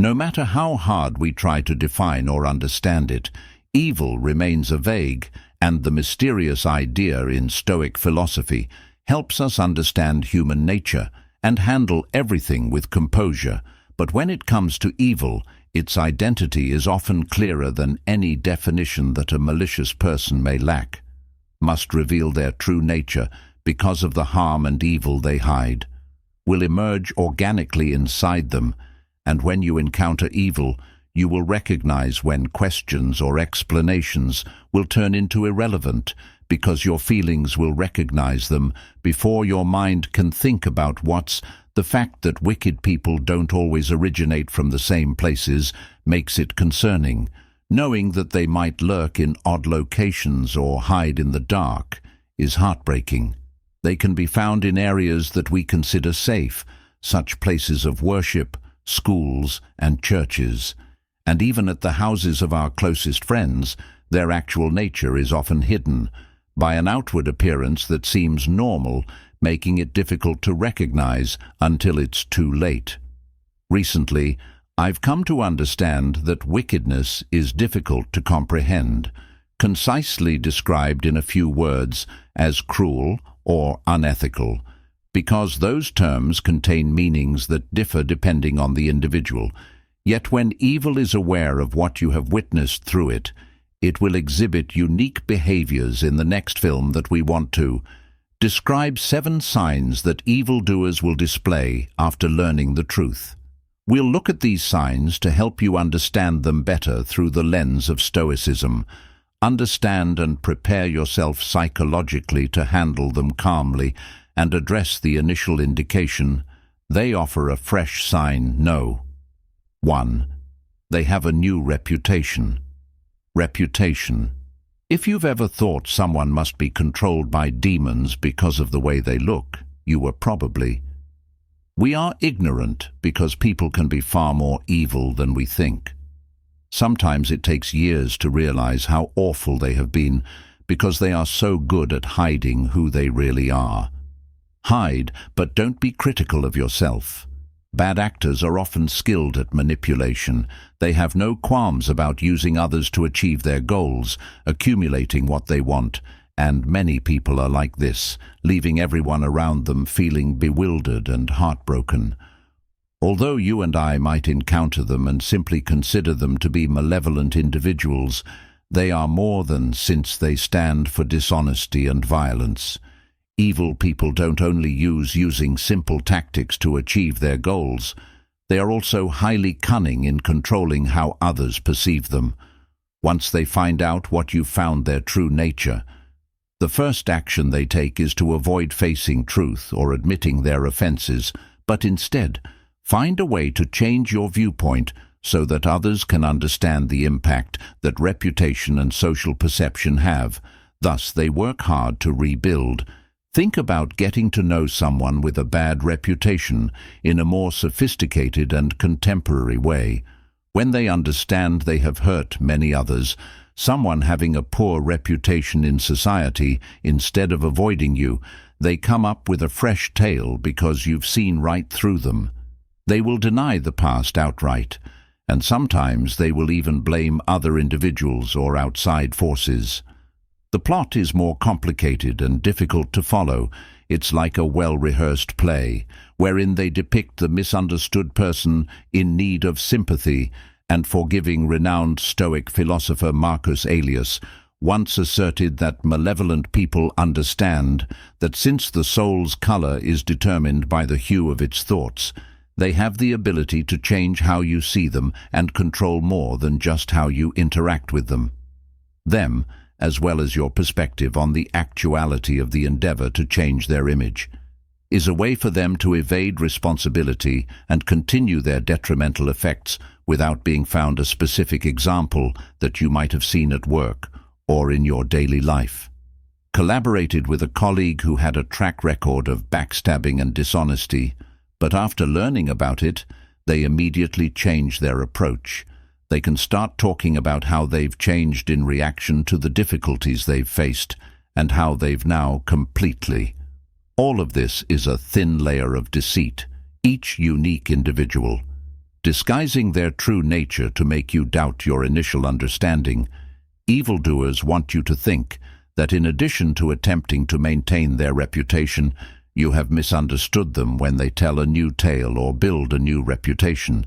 No matter how hard we try to define or understand it, evil remains a vague and the mysterious idea in Stoic philosophy helps us understand human nature and handle everything with composure. But when it comes to evil, its identity is often clearer than any definition that a malicious person may lack. Must reveal their true nature because of the harm and evil they hide, will emerge organically inside them, and when you encounter evil, you will recognize when questions or explanations will turn into irrelevant because your feelings will recognize them before your mind can think about what's. The fact that wicked people don't always originate from the same places makes it concerning. Knowing that they might lurk in odd locations or hide in the dark is heartbreaking. They can be found in areas that we consider safe, such places of worship, schools, and churches. And even at the houses of our closest friends, their actual nature is often hidden by an outward appearance that seems normal, making it difficult to recognize until it's too late. Recently, I've come to understand that wickedness is difficult to comprehend, concisely described in a few words as cruel or unethical, because those terms contain meanings that differ depending on the individual. Yet when evil is aware of what you have witnessed through it, it will exhibit unique behaviors in the next film that we want to describe 7 signs that evildoers will display after learning the truth. We'll look at these signs to help you understand them better through the lens of Stoicism. Understand and prepare yourself psychologically to handle them calmly and address the initial indication. They offer a fresh sign, no. 1. They have a new reputation. Reputation. If you've ever thought someone must be controlled by demons because of the way they look, you were probably. We are ignorant because people can be far more evil than we think. Sometimes it takes years to realize how awful they have been because they are so good at hiding who they really are. Hide, but don't be critical of yourself. Bad actors are often skilled at manipulation. They have no qualms about using others to achieve their goals, accumulating what they want, and many people are like this, leaving everyone around them feeling bewildered and heartbroken. Although you and I might encounter them and simply consider them to be malevolent individuals, they are more than, since they stand for dishonesty and violence. Evil people don't only using simple tactics to achieve their goals, they are also highly cunning in controlling how others perceive them. Once they find out what you've found their true nature, the first action they take is to avoid facing truth or admitting their offenses, but instead, find a way to change your viewpoint so that others can understand the impact that reputation and social perception have. Thus, they work hard to rebuild. Think about getting to know someone with a bad reputation in a more sophisticated and contemporary way. When they understand they have hurt many others, someone having a poor reputation in society, instead of avoiding you, they come up with a fresh tale because you've seen right through them. They will deny the past outright, and sometimes they will even blame other individuals or outside forces. The plot is more complicated and difficult to follow. It's like a well-rehearsed play, wherein they depict the misunderstood person in need of sympathy and forgiving. Renowned Stoic philosopher Marcus Aurelius once asserted that malevolent people understand that since the soul's color is determined by the hue of its thoughts, they have the ability to change how you see them and control more than just how you interact with them. As well as your perspective on the actuality of the endeavor to change their image, is a way for them to evade responsibility and continue their detrimental effects without being found. A specific example that you might have seen at work or in your daily life. Collaborated with a colleague who had a track record of backstabbing and dishonesty, but after learning about it, they immediately changed their approach. They can start talking about how they've changed in reaction to the difficulties they've faced and how they've now completely. All of this is a thin layer of deceit, each unique individual. disguising their true nature to make you doubt your initial understanding. Evildoers want you to think that in addition to attempting to maintain their reputation, you have misunderstood them when they tell a new tale or build a new reputation.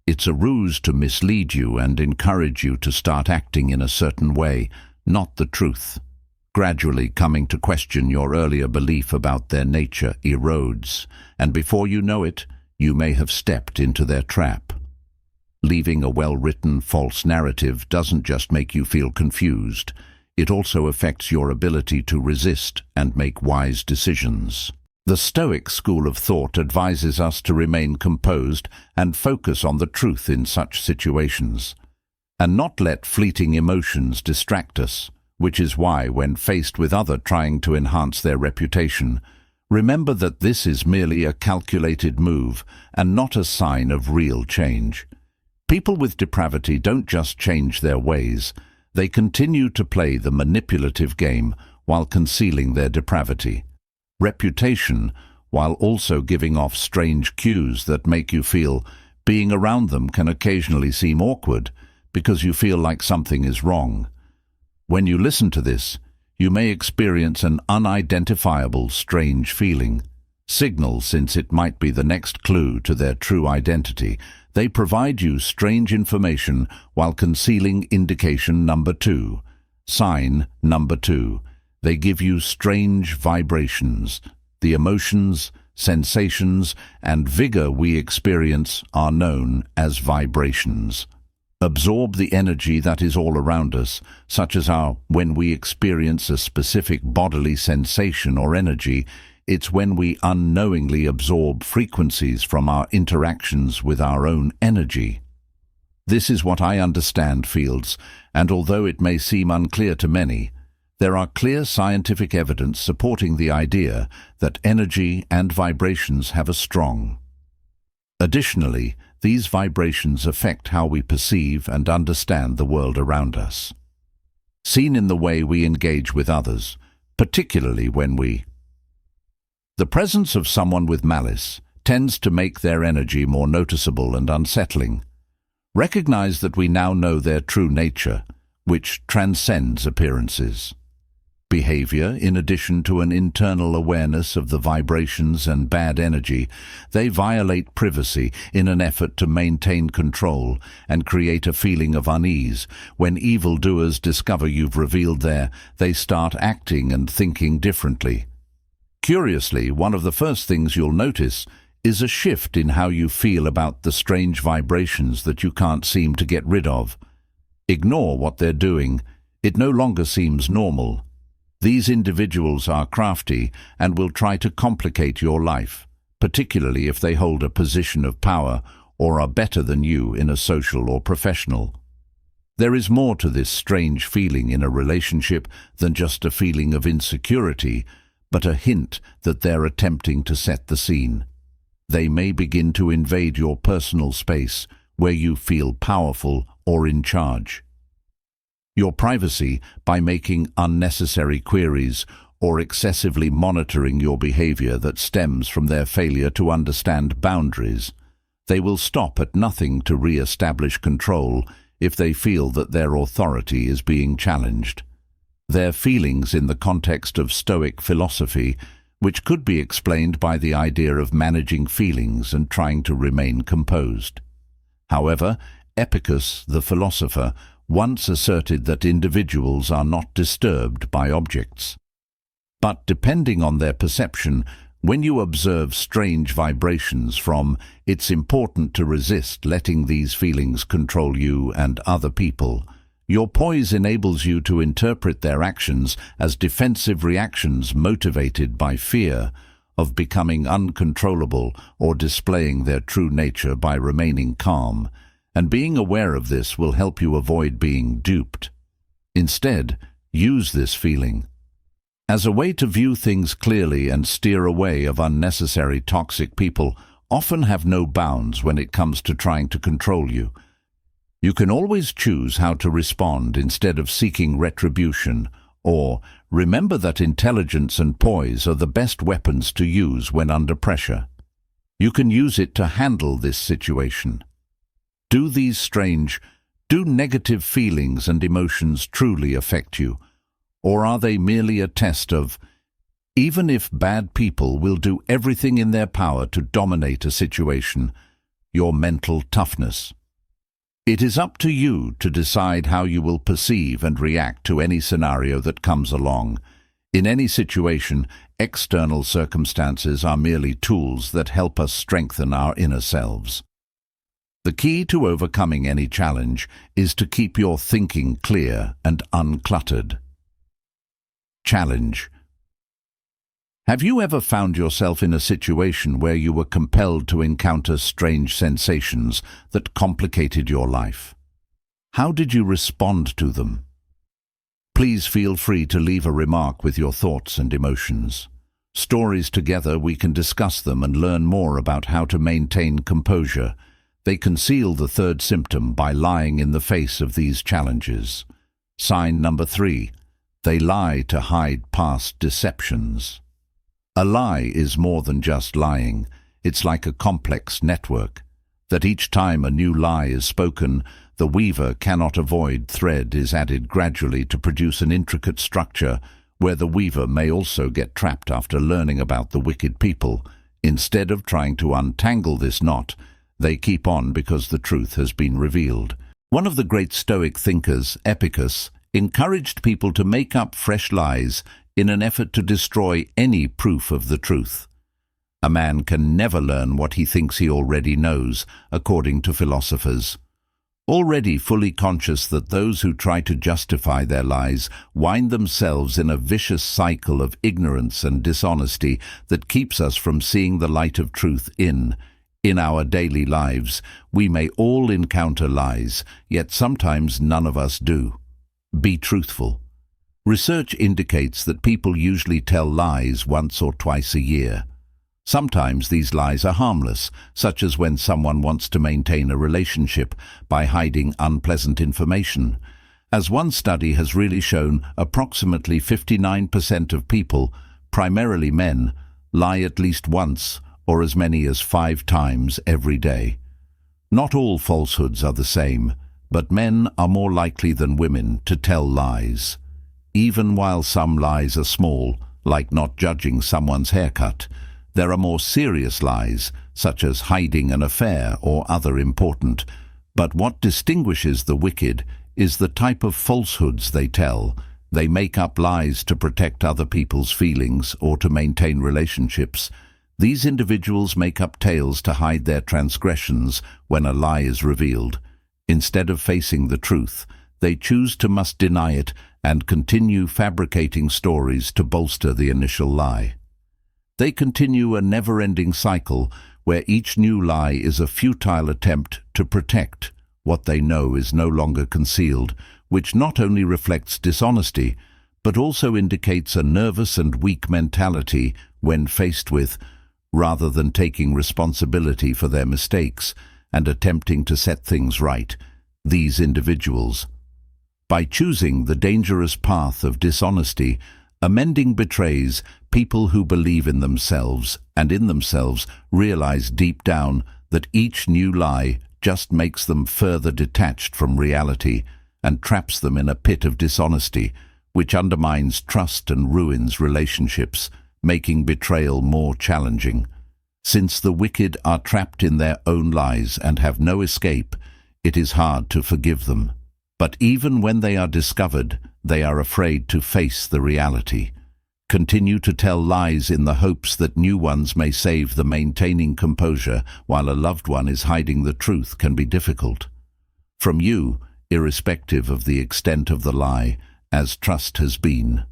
It's a ruse to mislead you and encourage you to start acting in a certain way, not the truth. Gradually coming to question your earlier belief about their nature erodes, and before you know it, you may have stepped into their trap. Leaving a well-written false narrative doesn't just make you feel confused, it also affects your ability to resist and make wise decisions. The Stoic school of thought advises us to remain composed and focus on the truth in such situations, and not let fleeting emotions distract us, which is why, when faced with others trying to enhance their reputation, remember that this is merely a calculated move and not a sign of real change. People with depravity don't just change their ways, they continue to play the manipulative game while concealing their depravity. Reputation, while also giving off strange cues that make you feel being around them can occasionally seem awkward because you feel like something is wrong. When you listen to this, you may experience an unidentifiable strange feeling. Signal, since it might be the next clue to their true identity. They provide you strange information while concealing indication number 2. Sign number 2. They give you strange vibrations. The emotions, sensations, and vigor we experience are known as vibrations. Absorb the energy that is all around us, such as when we experience a specific bodily sensation or energy. It's when we unknowingly absorb frequencies from our interactions with our own energy. This is what I understand fields, and although it may seem unclear to many, there are clear scientific evidence supporting the idea that energy and vibrations have a strong. Additionally, these vibrations affect how we perceive and understand the world around us. Seen in the way we engage with others, particularly when the presence of someone with malice tends to make their energy more noticeable and unsettling. Recognize that we now know their true nature, which transcends appearances. Behavior, in addition to an internal awareness of the vibrations and bad energy, they violate privacy in an effort to maintain control and create a feeling of unease. When evildoers discover you've revealed they start acting and thinking differently. Curiously, one of the first things you'll notice is a shift in how you feel about the strange vibrations that you can't seem to get rid of. Ignore what they're doing. It no longer seems normal. These individuals are crafty and will try to complicate your life, particularly if they hold a position of power or are better than you in a social or professional. There is more to this strange feeling in a relationship than just a feeling of insecurity, but a hint that they're attempting to set the scene. They may begin to invade your personal space where you feel powerful or in charge. Your privacy by making unnecessary queries or excessively monitoring your behavior that stems from their failure to understand boundaries. They will stop at nothing to re-establish control if they feel that their authority is being challenged. Their feelings in the context of Stoic philosophy, which could be explained by the idea of managing feelings and trying to remain composed. However, Epicurus, the philosopher, once asserted that individuals are not disturbed by objects. But depending on their perception, when you observe strange vibrations it's important to resist letting these feelings control you and other people. Your poise enables you to interpret their actions as defensive reactions motivated by fear of becoming uncontrollable or displaying their true nature by remaining calm, and being aware of this will help you avoid being duped. Instead, use this feeling as a way to view things clearly and steer away of unnecessary toxic people often have no bounds when it comes to trying to control you. You can always choose how to respond instead of seeking retribution, or remember that intelligence and poise are the best weapons to use when under pressure. You can use it to handle this situation. Do negative feelings and emotions truly affect you? Or are they merely a test of, even if bad people will do everything in their power to dominate a situation, your mental toughness? It is up to you to decide how you will perceive and react to any scenario that comes along. In any situation, external circumstances are merely tools that help us strengthen our inner selves. The key to overcoming any challenge is to keep your thinking clear and uncluttered. Challenge. Have you ever found yourself in a situation where you were compelled to encounter strange sensations that complicated your life? How did you respond to them? Please feel free to leave a remark with your thoughts and emotions. Stories together, we can discuss them and learn more about how to maintain composure. They conceal the third symptom by lying in the face of these challenges. Sign number 3. They lie to hide past deceptions. A lie is more than just lying. It's like a complex network, that each time a new lie is spoken, the weaver cannot avoid thread is added gradually to produce an intricate structure where the weaver may also get trapped after learning about the wicked people. Instead of trying to untangle this knot, they keep on because the truth has been revealed. One of the great Stoic thinkers, Epicurus, encouraged people to make up fresh lies in an effort to destroy any proof of the truth. A man can never learn what he thinks he already knows, according to philosophers. Already fully conscious that those who try to justify their lies wind themselves in a vicious cycle of ignorance and dishonesty that keeps us from seeing the light of truth in our daily lives, we may all encounter lies, yet sometimes none of us do. Be truthful. Research indicates that people usually tell lies once or twice a year. Sometimes these lies are harmless, such as when someone wants to maintain a relationship by hiding unpleasant information. As one study has really shown, approximately 59% of people, primarily men, lie at least once or as many as 5 times every day. Not all falsehoods are the same, but men are more likely than women to tell lies. Even while some lies are small, like not judging someone's haircut, there are more serious lies, such as hiding an affair or other important. But what distinguishes the wicked is the type of falsehoods they tell. They make up lies to protect other people's feelings or to maintain relationships. These individuals make up tales to hide their transgressions when a lie is revealed. Instead of facing the truth, they choose to must deny it and continue fabricating stories to bolster the initial lie. They continue a never-ending cycle where each new lie is a futile attempt to protect what they know is no longer concealed, which not only reflects dishonesty, but also indicates a nervous and weak mentality when faced with, rather than taking responsibility for their mistakes and attempting to set things right, these individuals. By choosing the dangerous path of dishonesty, amending betrays people who believe in themselves and in themselves realize deep down that each new lie just makes them further detached from reality and traps them in a pit of dishonesty, which undermines trust and ruins relationships, making betrayal more challenging. Since the wicked are trapped in their own lies and have no escape, it is hard to forgive them. But even when they are discovered, they are afraid to face the reality. Continue to tell lies in the hopes that new ones may save the maintaining composure while a loved one is hiding the truth can be difficult. From you, irrespective of the extent of the lie, as trust has been.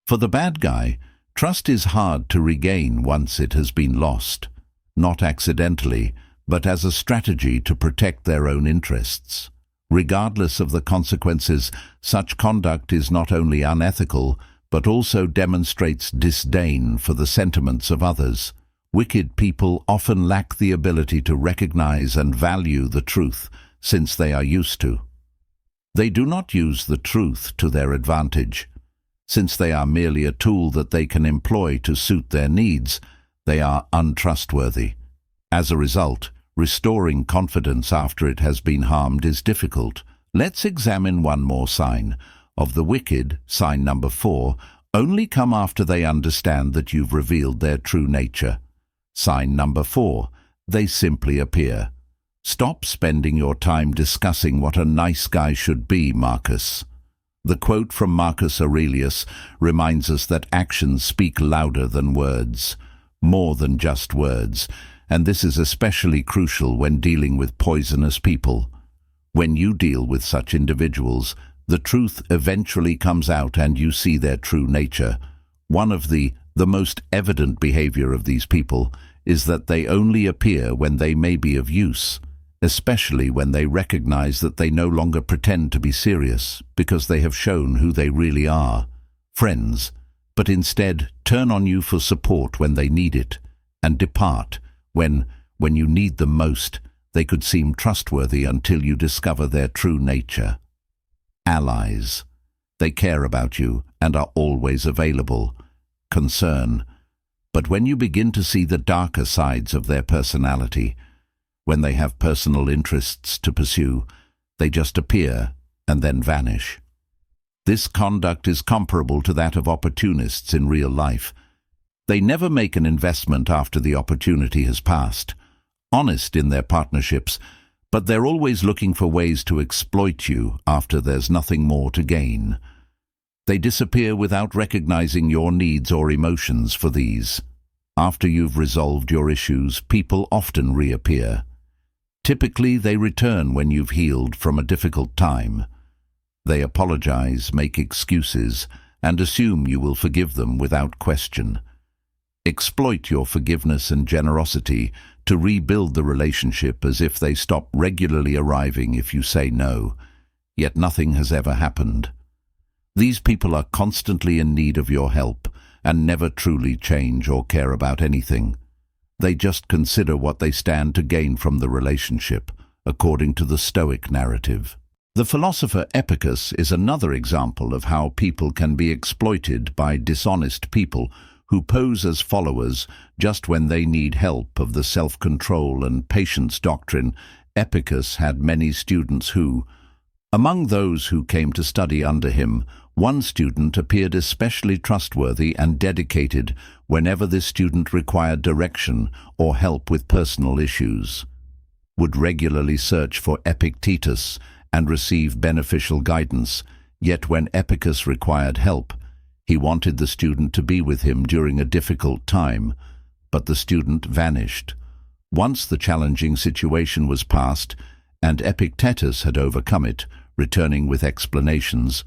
For the bad guy, trust is hard to regain once it has been lost, not accidentally, but as a strategy to protect their own interests. Regardless of the consequences, such conduct is not only unethical, but also demonstrates disdain for the sentiments of others. Wicked people often lack the ability to recognize and value the truth, since they are used to. They do not use the truth to their advantage. Since they are merely a tool that they can employ to suit their needs, they are untrustworthy. As a result, Restoring confidence after it has been harmed is difficult. Let's examine one more sign. Of the wicked, sign number 4, only come after they understand that you've revealed their true nature. Sign number 4, they simply appear. Stop spending your time discussing what a nice guy should be, Marcus. The quote from Marcus Aurelius reminds us that actions speak louder than words, more than just words, and this is especially crucial when dealing with poisonous people. When you deal with such individuals, the truth eventually comes out and you see their true nature. One of the most evident behavior of these people is that they only appear when they may be of use, especially when they recognize that they no longer pretend to be serious because they have shown who they really are, friends, but instead turn on you for support when they need it, and depart when you need them most. They could seem trustworthy until you discover their true nature. Allies. They care about you and are always available. Concern. But when you begin to see the darker sides of their personality, when they have personal interests to pursue, they just appear and then vanish. This conduct is comparable to that of opportunists in real life. They never make an investment after the opportunity has passed. Honest in their partnerships, but they're always looking for ways to exploit you after there's nothing more to gain. They disappear without recognizing your needs or emotions for these. After you've resolved your issues, people often reappear. Typically, they return when you've healed from a difficult time. They apologize, make excuses, and assume you will forgive them without question. Exploit your forgiveness and generosity to rebuild the relationship as if they stop regularly arriving if you say no, yet nothing has ever happened. These people are constantly in need of your help and never truly change or care about anything. They just consider what they stand to gain from the relationship, according to the Stoic narrative. The philosopher Epicurus is another example of how people can be exploited by dishonest people who pose as followers just when they need help. Of the self-control and patience doctrine, Epicurus had many students who, among those who came to study under him, one student appeared especially trustworthy and dedicated whenever this student required direction or help with personal issues, would regularly search for Epictetus and receive beneficial guidance, yet when Epicurus required help, he wanted the student to be with him during a difficult time, but the student vanished. Once the challenging situation was past, and Epictetus had overcome it, returning with explanations,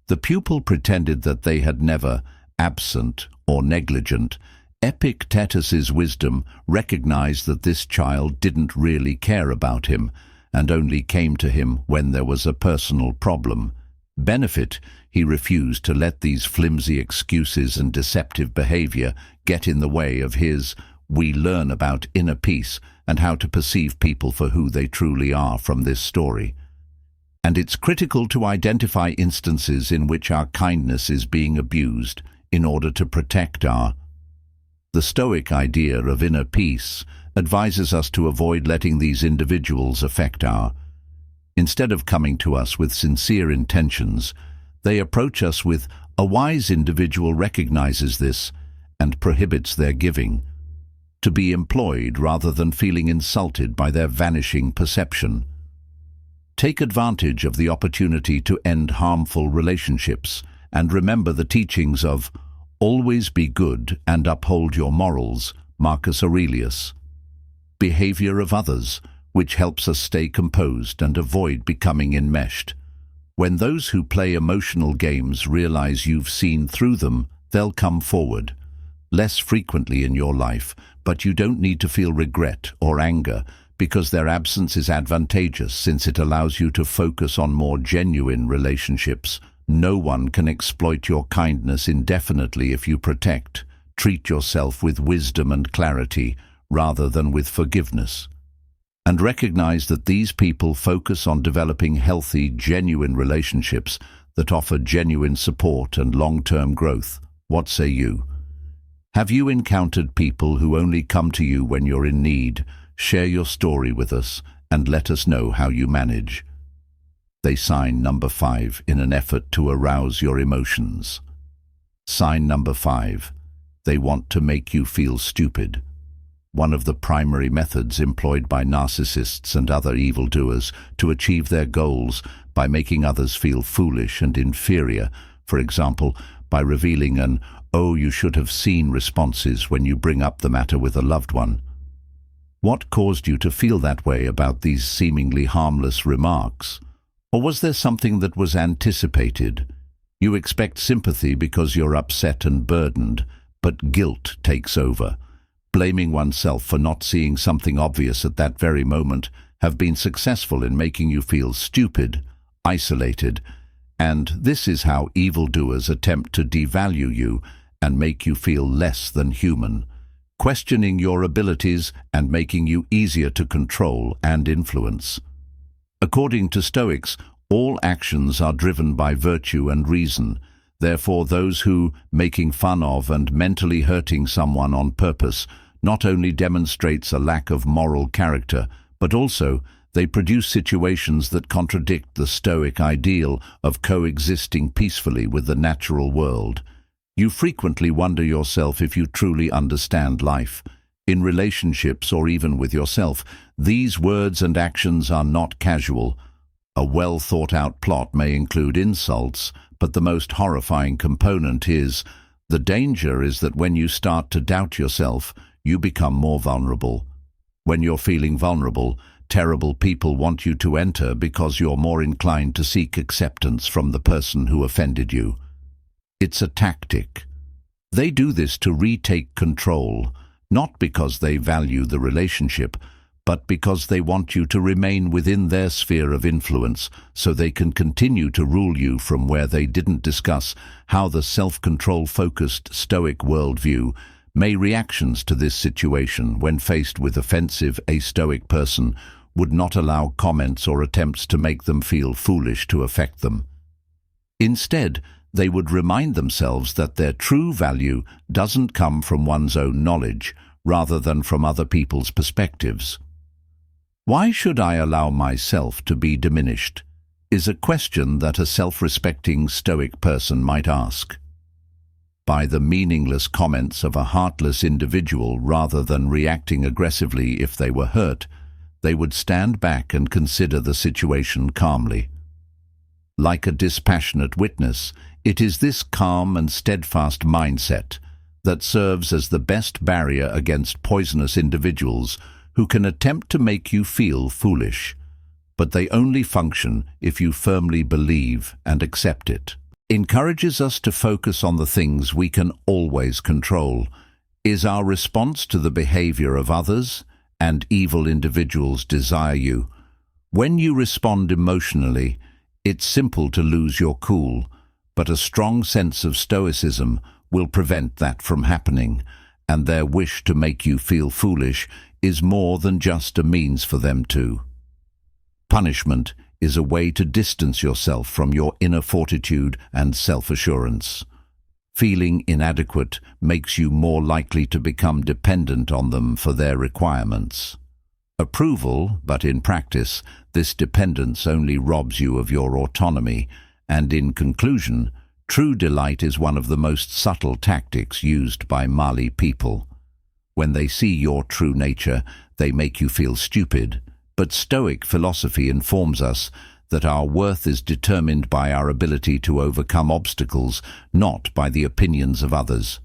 the pupil pretended that they had never, absent or negligent. Epictetus's wisdom recognized that this child didn't really care about him, and only came to him when there was a personal problem. Benefit, he refused to let these flimsy excuses and deceptive behavior get in the way of his. We learn about inner peace and how to perceive people for who they truly are from this story. And it's critical to identify instances in which our kindness is being abused in order to protect our. The Stoic idea of inner peace advises us to avoid letting these individuals affect our. Instead of coming to us with sincere intentions, they approach us with. A wise individual recognizes this and prohibits their giving, to be employed rather than feeling insulted by their vanishing perception. Take advantage of the opportunity to end harmful relationships and remember the teachings of always be good and uphold your morals, Marcus Aurelius. Behavior of others, which helps us stay composed and avoid becoming enmeshed. When those who play emotional games realize you've seen through them, they'll come forward. Less frequently in your life, but you don't need to feel regret or anger because their absence is advantageous since it allows you to focus on more genuine relationships. No one can exploit your kindness indefinitely if you treat yourself with wisdom and clarity rather than with forgiveness. And recognize that these people focus on developing healthy, genuine relationships that offer genuine support and long-term growth. What say you? Have you encountered people who only come to you when you're in need, Share your story with us and let us know how you manage. They sign number 5 in an effort to arouse your emotions. Sign number 5. They want to make you feel stupid. One of the primary methods employed by narcissists and other evildoers to achieve their goals by making others feel foolish and inferior, for example, by revealing an "oh, you should have seen" responses when you bring up the matter with a loved one. What caused you to feel that way about these seemingly harmless remarks? Or was there something that was anticipated? You expect sympathy because you're upset and burdened, but guilt takes over. Blaming oneself for not seeing something obvious at that very moment have been successful in making you feel stupid, isolated, and this is how evildoers attempt to devalue you and make you feel less than human, questioning your abilities and making you easier to control and influence. According to Stoics, all actions are driven by virtue and reason. Therefore, those who, making fun of and mentally hurting someone on purpose, not only demonstrates a lack of moral character, but also they produce situations that contradict the Stoic ideal of coexisting peacefully with the natural world. You frequently wonder yourself if you truly understand life. In relationships or even with yourself, these words and actions are not casual. A well-thought-out plot may include insults, but the most horrifying component is, the danger is that when you start to doubt yourself, you become more vulnerable. When you're feeling vulnerable, terrible people want you to enter because you're more inclined to seek acceptance from the person who offended you. It's a tactic. They do this to retake control, not because they value the relationship, but because they want you to remain within their sphere of influence so they can continue to rule you from where they didn't discuss how the self-control-focused Stoic worldview may reactions to this situation when faced with offensive a Stoic person would not allow comments or attempts to make them feel foolish to affect them. Instead, they would remind themselves that their true value doesn't come from one's own knowledge, rather than from other people's perspectives. Why should I allow myself to be diminished? Is a question that a self-respecting Stoic person might ask. By the meaningless comments of a heartless individual rather than reacting aggressively if they were hurt, they would stand back and consider the situation calmly. Like a dispassionate witness, it is this calm and steadfast mindset that serves as the best barrier against poisonous individuals who can attempt to make you feel foolish, but they only function if you firmly believe and accept it. Encourages us to focus on the things we can always control. Is our response to the behavior of others and evil individuals desire you? When you respond emotionally, it's simple to lose your cool, but a strong sense of Stoicism will prevent that from happening, and their wish to make you feel foolish is more than just a means for them to. Punishment is a way to distance yourself from your inner fortitude and self-assurance. Feeling inadequate makes you more likely to become dependent on them for their requirements. Approval, but in practice, this dependence only robs you of your autonomy, and in conclusion, true delight is one of the most subtle tactics used by Mali people. When they see your true nature, they make you feel stupid. But Stoic philosophy informs us that our worth is determined by our ability to overcome obstacles, not by the opinions of others.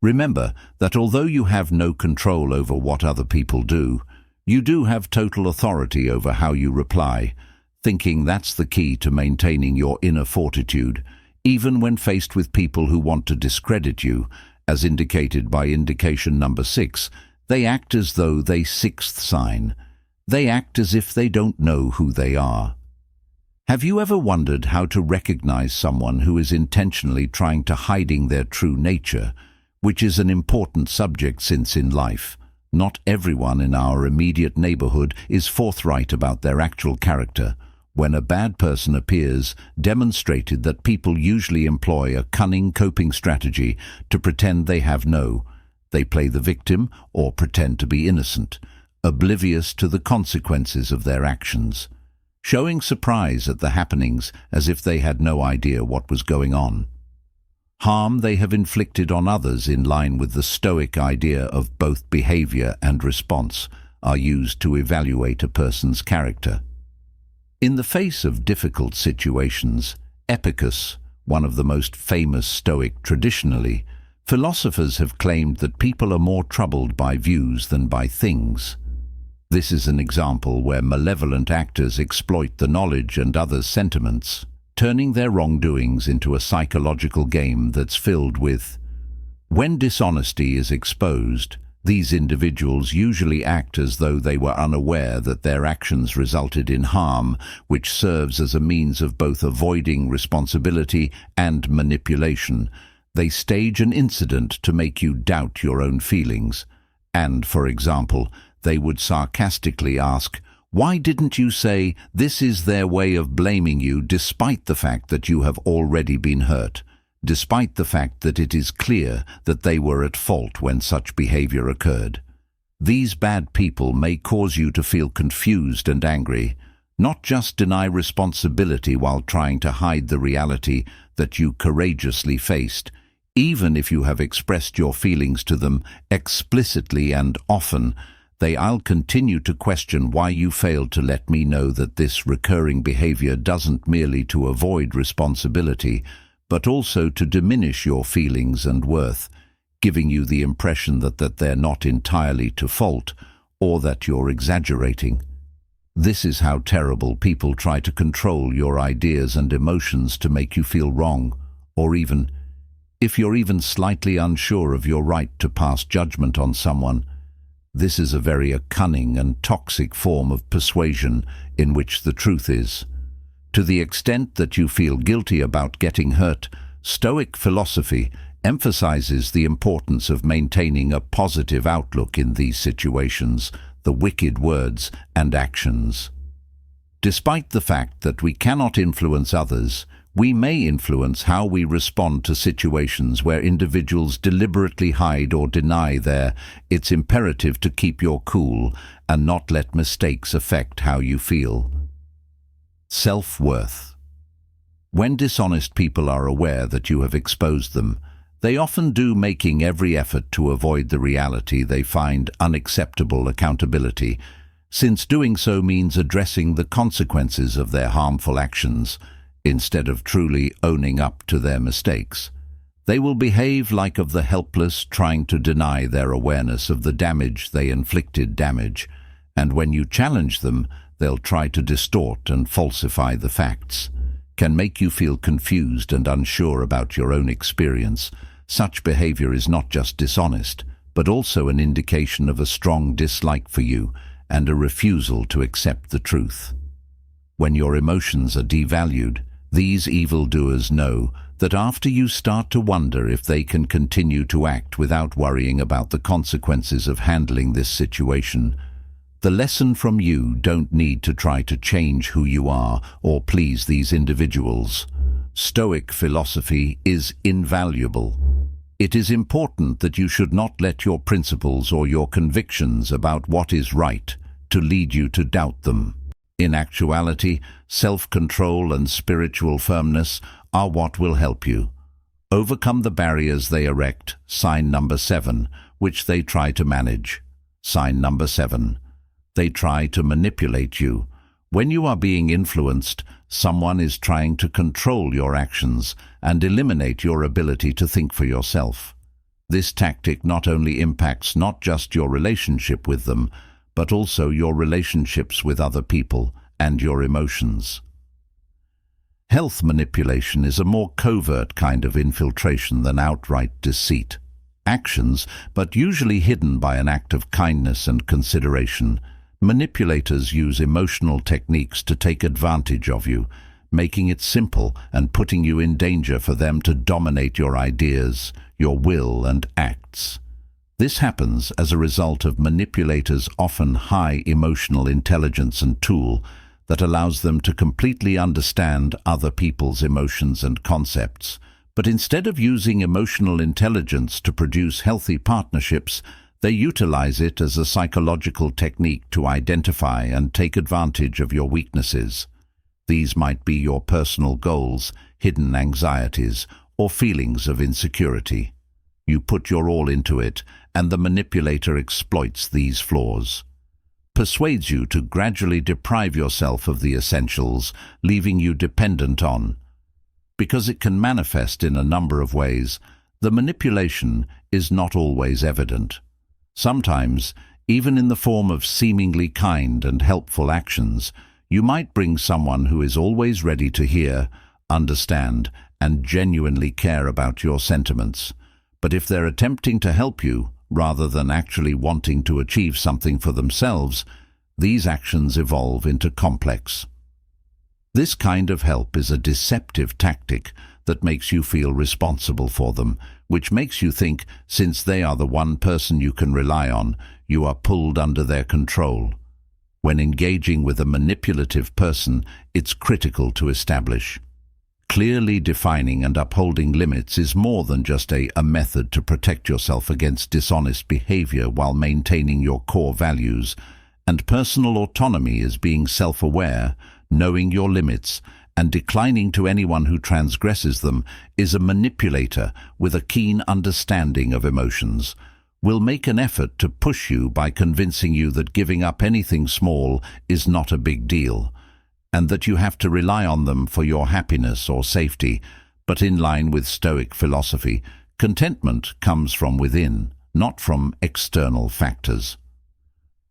Remember that although you have no control over what other people do, you do have total authority over how you reply, thinking that's the key to maintaining your inner fortitude, even when faced with people who want to discredit you, as indicated by indication number 6. They act as though they sixth sign. They act as if they don't know who they are. Have you ever wondered how to recognize someone who is intentionally trying to hiding their true nature, which is an important subject since in life, not everyone in our immediate neighborhood is forthright about their actual character. When a bad person appears, demonstrated that people usually employ a cunning coping strategy to pretend they have no. They play the victim or pretend to be innocent. oblivious to the consequences of their actions, showing surprise at the happenings as if they had no idea what was going on. Harm they have inflicted on others in line with the Stoic idea of both behavior and response are used to evaluate a person's character. In the face of difficult situations, Epicus, one of the most famous Stoic traditionally, philosophers have claimed that people are more troubled by views than by things. This is an example where malevolent actors exploit the knowledge and others' sentiments, turning their wrongdoings into a psychological game that's filled with. When dishonesty is exposed, these individuals usually act as though they were unaware that their actions resulted in harm, which serves as a means of both avoiding responsibility and manipulation. They stage an incident to make you doubt your own feelings. And, for example, they would sarcastically ask, "Why didn't you say this is their way of blaming you despite the fact that you have already been hurt, despite the fact that it is clear that they were at fault when such behavior occurred?" These bad people may cause you to feel confused and angry, not just deny responsibility while trying to hide the reality that you courageously faced. Even if you have expressed your feelings to them explicitly and often, I'll continue to question why you failed to let me know that this recurring behavior doesn't merely to avoid responsibility, but also to diminish your feelings and worth, giving you the impression that they're not entirely to fault, or that you're exaggerating. This is how terrible people try to control your ideas and emotions to make you feel wrong, or even, if you're even slightly unsure of your right to pass judgment on someone. This is a very cunning and toxic form of persuasion in which the truth is. To the extent that you feel guilty about getting hurt, Stoic philosophy emphasizes the importance of maintaining a positive outlook in these situations, the wicked words and actions. Despite the fact that we cannot influence others, we may influence how we respond to situations where individuals deliberately hide or deny it's imperative to keep your cool and not let mistakes affect how you feel. Self-worth. When dishonest people are aware that you have exposed them, they often do, making every effort to avoid the reality they find unacceptable accountability, since doing so means addressing the consequences of their harmful actions, instead of truly owning up to their mistakes. They will behave like of the helpless, trying to deny their awareness of the damage they inflicted, and when you challenge them, they'll try to distort and falsify the facts, can make you feel confused and unsure about your own experience. Such behavior is not just dishonest, but also an indication of a strong dislike for you and a refusal to accept the truth. When your emotions are devalued, these evildoers know that after you start to wonder if they can continue to act without worrying about the consequences of handling this situation, the lesson from you don't need to try to change who you are or please these individuals. Stoic philosophy is invaluable. It is important that you should not let your principles or your convictions about what is right to lead you to doubt them. In actuality, self-control and spiritual firmness are what will help you overcome the barriers they erect. Sign number 7, which they try to manage. Sign number 7. They try to manipulate you. When you are being influenced, someone is trying to control your actions and eliminate your ability to think for yourself. This tactic not only impacts not just your relationship with them, but also your relationships with other people and your emotions. Health manipulation is a more covert kind of infiltration than outright deceit. Actions, but usually hidden by an act of kindness and consideration. Manipulators use emotional techniques to take advantage of you, making it simple and putting you in danger for them to dominate your ideas, your will and acts. This happens as a result of manipulators' often high emotional intelligence and tool that allows them to completely understand other people's emotions and concepts. But instead of using emotional intelligence to produce healthy partnerships, They utilize it as a psychological technique to identify and take advantage of your weaknesses. These might be your personal goals, hidden anxieties, or feelings of insecurity. You put your all into it, and the manipulator exploits these flaws. Persuades you to gradually deprive yourself of the essentials, leaving you dependent on. Because it can manifest in a number of ways, the manipulation is not always evident. Sometimes, even in the form of seemingly kind and helpful actions, you might bring someone who is always ready to hear, understand, and genuinely care about your sentiments. But if they're attempting to help you, rather than actually wanting to achieve something for themselves, these actions evolve into complex. This kind of help is a deceptive tactic that makes you feel responsible for them, which makes you think, since they are the one person you can rely on, you are pulled under their control. When engaging with a manipulative person, it's critical to establish. Clearly defining and upholding limits is more than just a method to protect yourself against dishonest behavior while maintaining your core values, and personal autonomy is being self-aware, knowing your limits, and declining to anyone who transgresses them is a manipulator with a keen understanding of emotions. Will make an effort to push you by convincing you that giving up anything small is not a big deal, and that you have to rely on them for your happiness or safety. But in line with Stoic philosophy, contentment comes from within, not from external factors.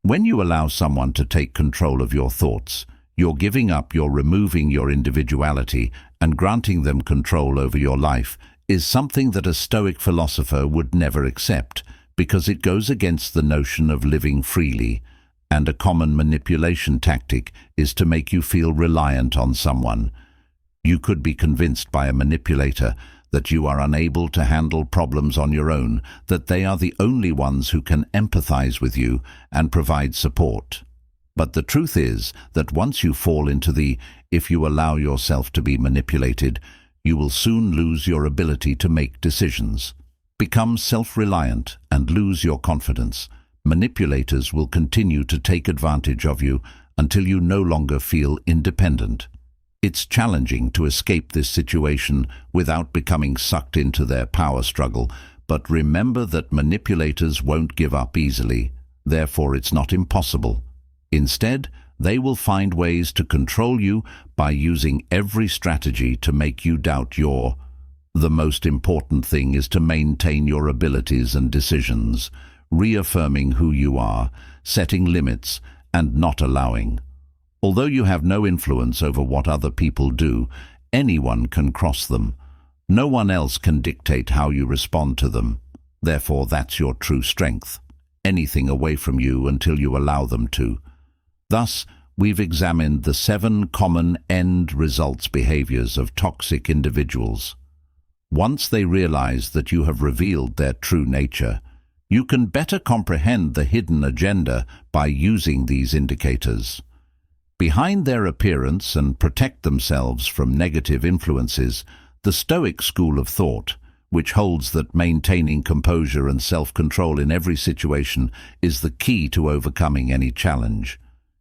When you allow someone to take control of your thoughts, you're giving up, you're removing your individuality, and granting them control over your life is something that a Stoic philosopher would never accept, because it goes against the notion of living freely, and a common manipulation tactic is to make you feel reliant on someone. You could be convinced by a manipulator that you are unable to handle problems on your own, that they are the only ones who can empathize with you and provide support. But the truth is that once you fall into if you allow yourself to be manipulated, you will soon lose your ability to make decisions. Become self-reliant and lose your confidence. Manipulators will continue to take advantage of you until you no longer feel independent. It's challenging to escape this situation without becoming sucked into their power struggle, but remember that manipulators won't give up easily. Therefore, it's not impossible. Instead, they will find ways to control you by using every strategy to make you doubt the most important thing is to maintain your abilities and decisions, reaffirming who you are, setting limits, and not allowing. Although you have no influence over what other people do, anyone can cross them. No one else can dictate how you respond to them. Therefore, that's your true strength. Anything away from you until you allow them to. Thus, we've examined the 7 common end results behaviors of toxic individuals. Once they realize that you have revealed their true nature, you can better comprehend the hidden agenda by using these indicators. Behind their appearance and protect themselves from negative influences, the Stoic school of thought, which holds that maintaining composure and self-control in every situation is the key to overcoming any challenge,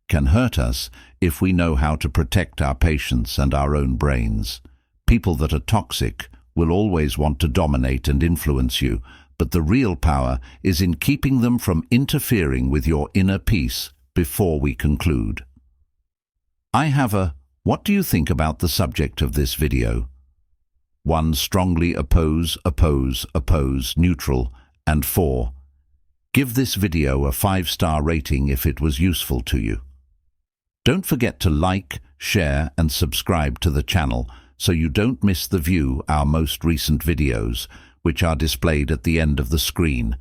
can hurt us if we know how to protect our patience and our own brains. People that are toxic will always want to dominate and influence you, but the real power is in keeping them from interfering with your inner peace. Before we conclude, I have what do you think about the subject of this video? 1. Strongly oppose, neutral, and 4. Give this video a 5-star rating if it was useful to you. Don't forget to like, share, and subscribe to the channel so you don't miss our most recent videos, which are displayed at the end of the screen.